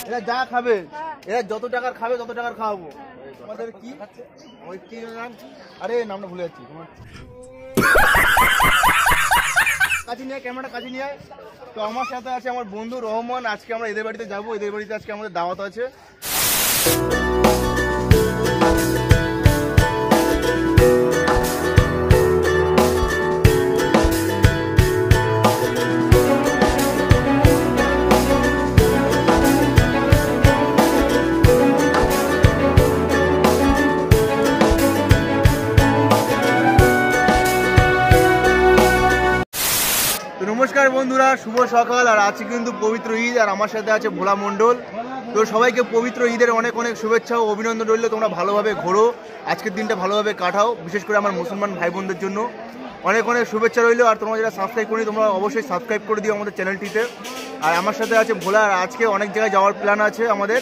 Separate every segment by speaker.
Speaker 1: এরা যা খাবে, এরা যত টাকার খাবে তত টাকার খাওয়াবো। আমাদের কি ওই কি নাম, আরে নামটা ভুলে যাচ্ছি তোমার। কাছে নিয়ে ক্যামেরাটা কাছে নিয়ে। তো আমার সাথে আছে আমার বন্ধু রহমান। আজকে আমরা এদের বাড়িতে যাবো। এদের বাড়িতে আজকে আমাদের দাওয়াত আছে। নমস্কার বন্ধুরা, শুভ সকাল। আর আজকে কিন্তু পবিত্র ঈদ, আর আমার সাথে আছে ভোলা মণ্ডল। তো সবাইকে পবিত্র ঈদের অনেক অনেক শুভেচ্ছা ও অভিনন্দন রইল। তোমরা ভালোভাবে ঘোরো, আজকের দিনটা ভালোভাবে কাটাও। বিশেষ করে আমার মুসলমান ভাই বোনদের জন্য অনেক অনেক শুভেচ্ছা রইল। আর তোমরা যারা সাবস্ক্রাইব করি তোমরা অবশ্যই সাবস্ক্রাইব করে দিও আমাদের চ্যানেলটিতে। আর আমার সাথে আছে ভোলা। আর আজকে অনেক জায়গায় যাওয়ার প্ল্যান আছে আমাদের।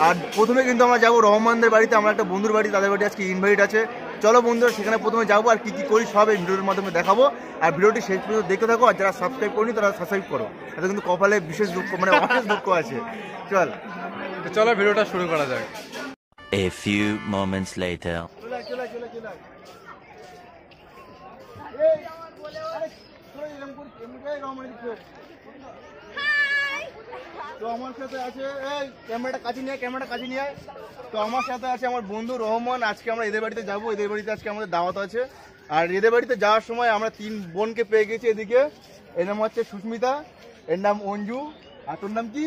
Speaker 1: আর প্রথমে কিন্তু আমরা যাবো রহমানদের বাড়িতে, আমার একটা বন্ধুর বাড়ি, তাদের বাড়ি আজকে ইনভাইট আছে। চলো বন্ধুরা, সেখানে প্রথমে যাবো। আর কী কী করি সব এই ভিডিওর মাধ্যমে দেখাবো। আর ভিডিওটি শেষ পর্যন্ত দেখতে থাকো। আর যারা সাবস্ক্রাইব করিনি তারা সাবস্ক্রাইব করো। এতে কিন্তু কপালে বিশেষ দুঃখ, মানে অশেষ দুঃখ আছে। চলো
Speaker 2: ভিডিওটা শুরু করা যাক।
Speaker 3: A few moments later.
Speaker 1: তো আমার সাথে আছে ক্যামেরাটা কাছে নিয়ে। তো আমার সাথে আছে আমার বন্ধু রহমান। আজকে আমরা এদের বাড়িতে যাবো। এদের বাড়িতে আজকে আমাদের দাওয়াত আছে। আর এদের বাড়িতে যাওয়ার সময় আমরা 3 বোনকে পেয়ে গেছি। এদিকে এর নাম হচ্ছে সুস্মিতা, এর নাম অঞ্জু, আর তোর নাম কি?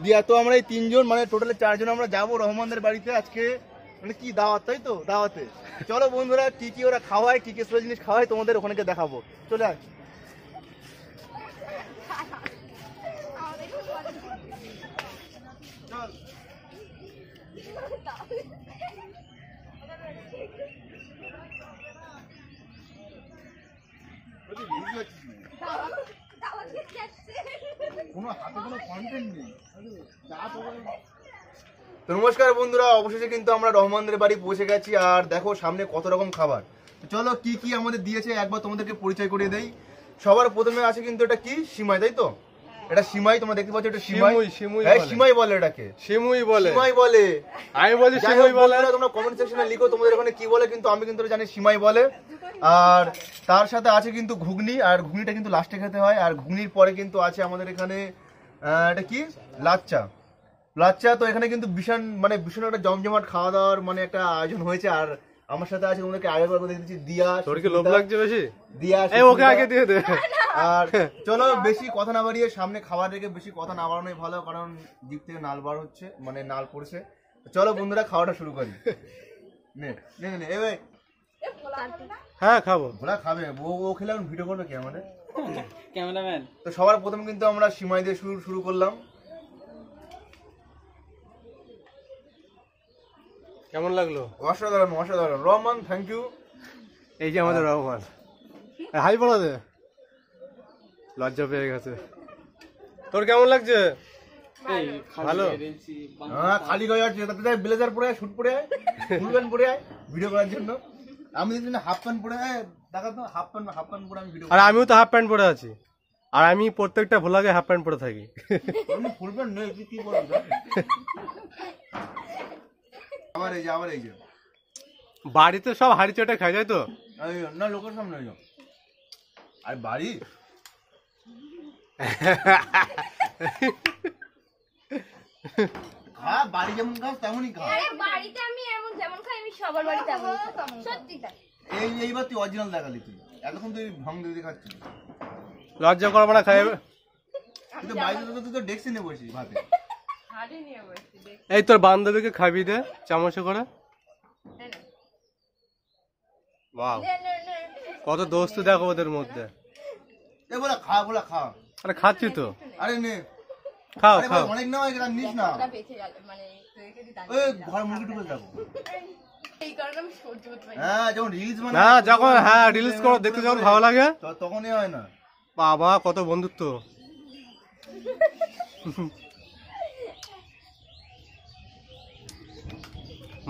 Speaker 1: দিয়া। তো আমরা এই 3 জন, মানে টোটালে 4 জন আমরা যাবো রহমানদের বাড়িতে আজকে। মানে কি দাওয়াত, তাই তো? দাওয়াতে চলো বন্ধুরা, কি কি ওরা খাওয়ায়, কি কি স্পেশাল জিনিস খাওয়ায় তোমাদের ওখানে দেখাবো। চলে আয়। নমস্কার বন্ধুরা, অবশেষে কিন্তু আমরা রহমানদের বাড়ি পৌঁছে গেছি। আর দেখো সামনে কত রকম খাবার। চলো কি কি আমাদের দিয়েছে একবার তোমাদেরকে পরিচয় করিয়ে দেই। সবার প্রথমে আছে কিন্তু এটা কি, সিমাই, তাই তো? এটা সিমাই, তোমরা দেখতে পাচ্ছ, এটা সিমাই। সিমাই বলে এটাকে, সিমাই বলে।
Speaker 2: আমি বলি সিমাই বলে।
Speaker 1: তোমরা কমেন্ট সেকশনে লিখো তোমাদের ওখানে কি বলে, কিন্তু আমি কিন্তু জানি সিমাই বলে। আর তার সাথে আছে কিন্তু ঘুগনি, আর ঘুগনিটা কিন্তু লাস্টে খেতে হয়। আর ঘুগনির পরে কিন্তু আছে আমাদের এখানে এটা কি, লাচ্চা। তো এখানে কিন্তু ভীষণ একটা জমজমাট খাওয়া দাওয়ার মানে একটা আয়োজন হয়েছে। আর আমার সাথে আছে, তোমাদেরকে আগের বার দেখে দিচ্ছি, দিয়া।
Speaker 2: তোর কি লোভ লাগছে বেশি?
Speaker 1: দিয়া,
Speaker 2: ওকে আগে দিয়ে দে।
Speaker 1: আর চলো বেশি কথা না বাড়িয়ে সামনে খাবার রেখে বেশি কথা না বাড়ানোই ভালো, কারণ জিভ থেকে নাল বার হচ্ছে, মানে নাল পড়ছে। চলো বন্ধুরা, খাওয়াটা শুরু করি।
Speaker 2: হ্যাঁ খাবো।
Speaker 1: ভোলা খাবে, ও খেলে এখন ভিডিও করবে কে আমাদের?
Speaker 2: ক্যামেরাম্যান।
Speaker 1: তো সবার প্রথম কিন্তু আমরা সিমাই দিয়ে শুরু করলাম।
Speaker 2: কেমন লাগলো?
Speaker 1: অসাধারণ অসাধারণ। Rahman, thank you.
Speaker 2: এই যে আমাদের রহমান, হাই বলা দে। লজ্জা পেয়ে গেছে। তোর কেমন লাগছে? ভালো।
Speaker 1: হ্যাঁ, খালি গায়ে আছে, তাতে ব্লেজার পরে আয়, শুট পরে আয়, ফুল প্যান্ট পরে আয় ভিডিও করার জন্য। আমি দেখছি না হাফ প্যান্ট পরে আয়, দেখা তো হাফ প্যান্ট পরে আমি ভিডিও।
Speaker 2: আর আমিও তো হাফ প্যান্ট পরে আছি। আর আমি প্রত্যেকটা ভোলাগে হাফ প্যান্ট পরে থাকি।
Speaker 1: ফুল প্যান্ট নেই, কি বলো? আবার এই যে
Speaker 2: বাড়িতে সব হাড়ি চটে খাই যায় তো
Speaker 1: না, লোকের সামনে যাও। আর বাড়ি বাড়ি যেমন খাস তেমনই খা।
Speaker 4: বাড়িতে আমি যেমন খাই, আমি সবার বাড়িতে সত্যি তাই।
Speaker 1: এইবার তুই অরিজিনাল দেখালি, তুই এতক্ষণ তুই ভং দিয়ে খাচ্ছিস।
Speaker 2: লজ্জা করবো না খাইবে?
Speaker 1: তুই বাড়িতে তুই তো ডেক্সি নিয়ে বসিস ভাতে।
Speaker 2: এই তোর বান্ধবীকে খাবি দে চামচে করে। বাহ, কত দোস্ত দেখো ওদের মধ্যে।
Speaker 1: বলা খা।
Speaker 2: আরে খাচ্ছি তো।
Speaker 1: আরে নে,
Speaker 2: খাও।
Speaker 1: অনেক না হয়, নিস না। ঘর মুরগি টুকে যাবো। হ্যাঁ, যখন রিলস বানাই
Speaker 2: না, যখন রিলস করো দেখতে যখন ভালো লাগে
Speaker 1: তখনই হয় না।
Speaker 2: বাবা, কত বন্ধুত্ব।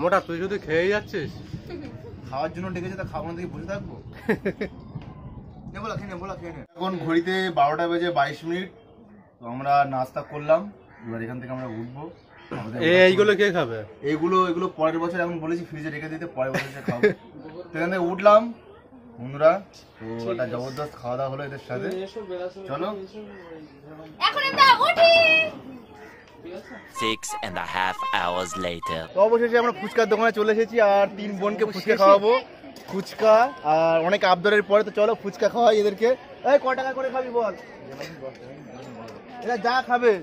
Speaker 2: মোটা, তুই যদি খেয়ে যাচ্ছিস।
Speaker 1: খাওয়ার জন্য ডেকেছে, তা খাওয়ানো থেকে বসে থাকবো? এখন ঘড়িতে 12টা বেজে 22 মিনিট। তো আমরা নাস্তা করলাম, এবার এখান থেকে আমরা উঠবো।
Speaker 2: এইগুলো কে খাবে?
Speaker 1: এগুলো পরের বছর এখন বলেছি ফ্রিজে রেখে দিতে, পরের বছর এসে খাবো। তো এখান থেকে উঠলাম বন্ধুরা, তো একটা জবরদস্ত খাওয়া দাওয়া হলো এদের সাথে। চলো
Speaker 4: এখন আমরা উঠি।
Speaker 3: 6.5 hours later.
Speaker 1: তো অবশেষে আমরা ফুচকার দোকানে চলে এসেছি আর 3 বোনকে ফুচকা খাওয়াবো। ফুচকা আর অনেক আবদারের পরে তো চলো ফুচকা খাওয়াই এদেরকে। এই ক টাকা করে খাবি বল? এরা যা খাবে,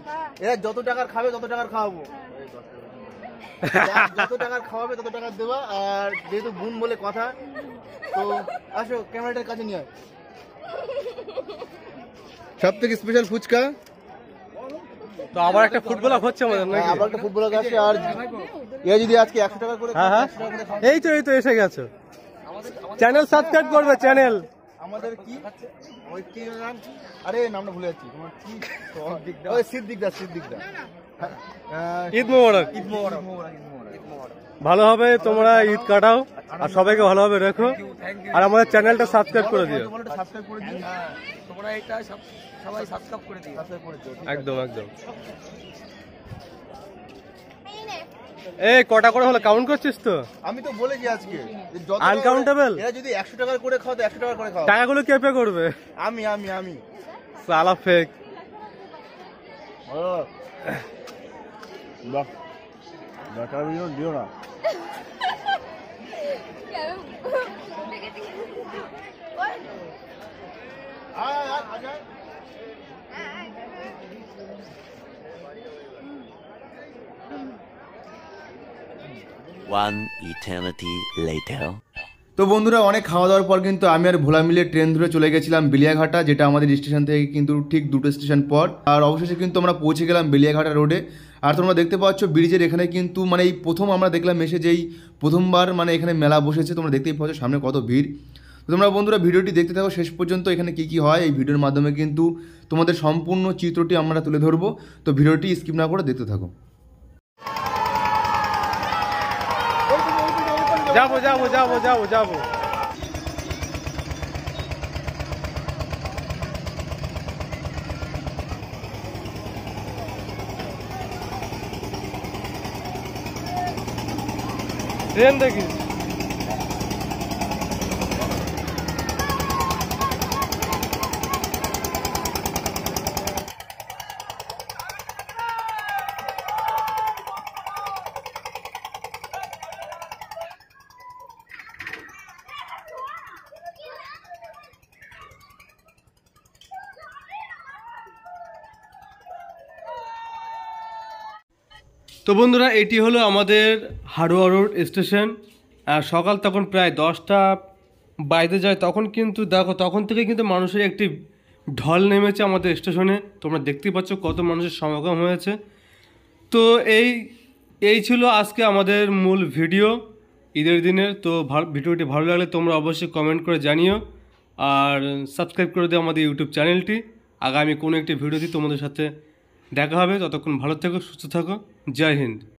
Speaker 1: এরা যত টাকার খাবে তত টাকার খাওয়াবো। যত টাকার খাওয়াবে তত টাকার দেবা। আর যেহেতু বোন বলে কথা, তো আসো ক্যামেরাটার কাছে নিয়ে আয়। সব থেকে স্পেশাল ফুচকা।
Speaker 2: তো আবার একটা ফুটবলার হচ্ছে আমাদের নাকি?
Speaker 1: আবার একটা ফুটবলার আছে। আর এরা যদি আজকে 100 টাকা করে
Speaker 2: হ্যাঁ হ্যাঁ,
Speaker 1: 100 টাকা করে খায়।
Speaker 2: এই তো এসে গেছে। চ্যানেল সাবস্ক্রাইব করবে চ্যানেল।
Speaker 1: আমাদের কি ওই কি নাম? আরে নামটা ভুলে যাচ্ছি। তোমার কি? ওই সিদ্দিকদা।
Speaker 2: ঈদ মোবারক।
Speaker 1: ঈদ মোবারক।
Speaker 2: ভালো হবে, তোমরা ঈদ কাটাও আর সবাইকে ভালোভাবে রেখো। আর আমাদের চ্যানেলটা সাবস্ক্রাইব করে দিও।
Speaker 1: সাবস্ক্রাইব করে দিও।
Speaker 5: তোমরা এটা সবাই সাবস্ক্রাইব করে দিও।
Speaker 1: সাবস্ক্রাইব করে দিও।
Speaker 2: একদম একদম।
Speaker 4: এই নে।
Speaker 2: এই কটা করে হলো কাউন্ট করছিস তো?
Speaker 1: আমি তো বলেছি আজকে যে যত
Speaker 2: Uncountable?
Speaker 1: এরা যদি 100 টাকা করে খাও তো 100 টাকা করে খাও।
Speaker 2: টাকাগুলো কে পে করবে?
Speaker 1: আমি
Speaker 2: সালা ফেক।
Speaker 1: ও বাহ, টাকা দিও না। আয়।
Speaker 3: 1 eternity later.
Speaker 1: তো বন্ধুরা অনেক খাওয়া দাওয়ার পর কিন্তু আমি আর ভোলা মিলে ট্রেন ধরে চলে গেছিলাম বেলিয়াঘাটা, যেটা আমাদের স্টেশন থেকে কিন্তু ঠিক 2টো স্টেশন পর। আর অবশেষে কিন্তু আমরা পৌঁছে গেলাম বেলিয়াঘাটা রোডে। আর তোমরা দেখতে পাচ্ছ ব্রিজের এখানে কিন্তু মানে এই প্রথম আমরা দেখলাম এসে যেই প্রথমবার মানে এখানে মেলা বসেছে। তোমরা দেখতেই পাচ্ছ সামনে কত ভিড়। তো তোমরা বন্ধুরা ভিডিওটি দেখতে থাকো শেষ পর্যন্ত। এখানে কী হয় এই ভিডিওর মাধ্যমে কিন্তু তোমাদের সম্পূর্ণ চিত্রটি আমরা তুলে ধরবো। তো ভিডিওটি স্কিপ না করে দেখতে থাকো।
Speaker 2: যাবো। ট্রেন দেখিস। তো বন্ধুরা এটি হলো আমাদের হাড়োয়া রোড স্টেশন। আর সকাল তখন প্রায় 10টা বাইরে যায়, তখন কিন্তু দেখো তখন থেকে কিন্তু মানুষের একটি ঢল নেমেছে আমাদের স্টেশনে। তোমরা দেখতেই পাচ্ছ কত মানুষের সমাগম হয়েছে। তো এই ছিল আজকে আমাদের মূল ভিডিও ঈদের দিনের। তো ভিডিওটি ভালো লাগলে তোমরা অবশ্যই কমেন্ট করে জানিও আর সাবস্ক্রাইব করে দিও আমাদের ইউটিউব চ্যানেলটি। আগামী কোনো একটি ভিডিওতে তোমাদের সাথে দেখা হবে। ততক্ষণ ভালো থেকো, সুস্থ থাকো। জয় হিন্দ।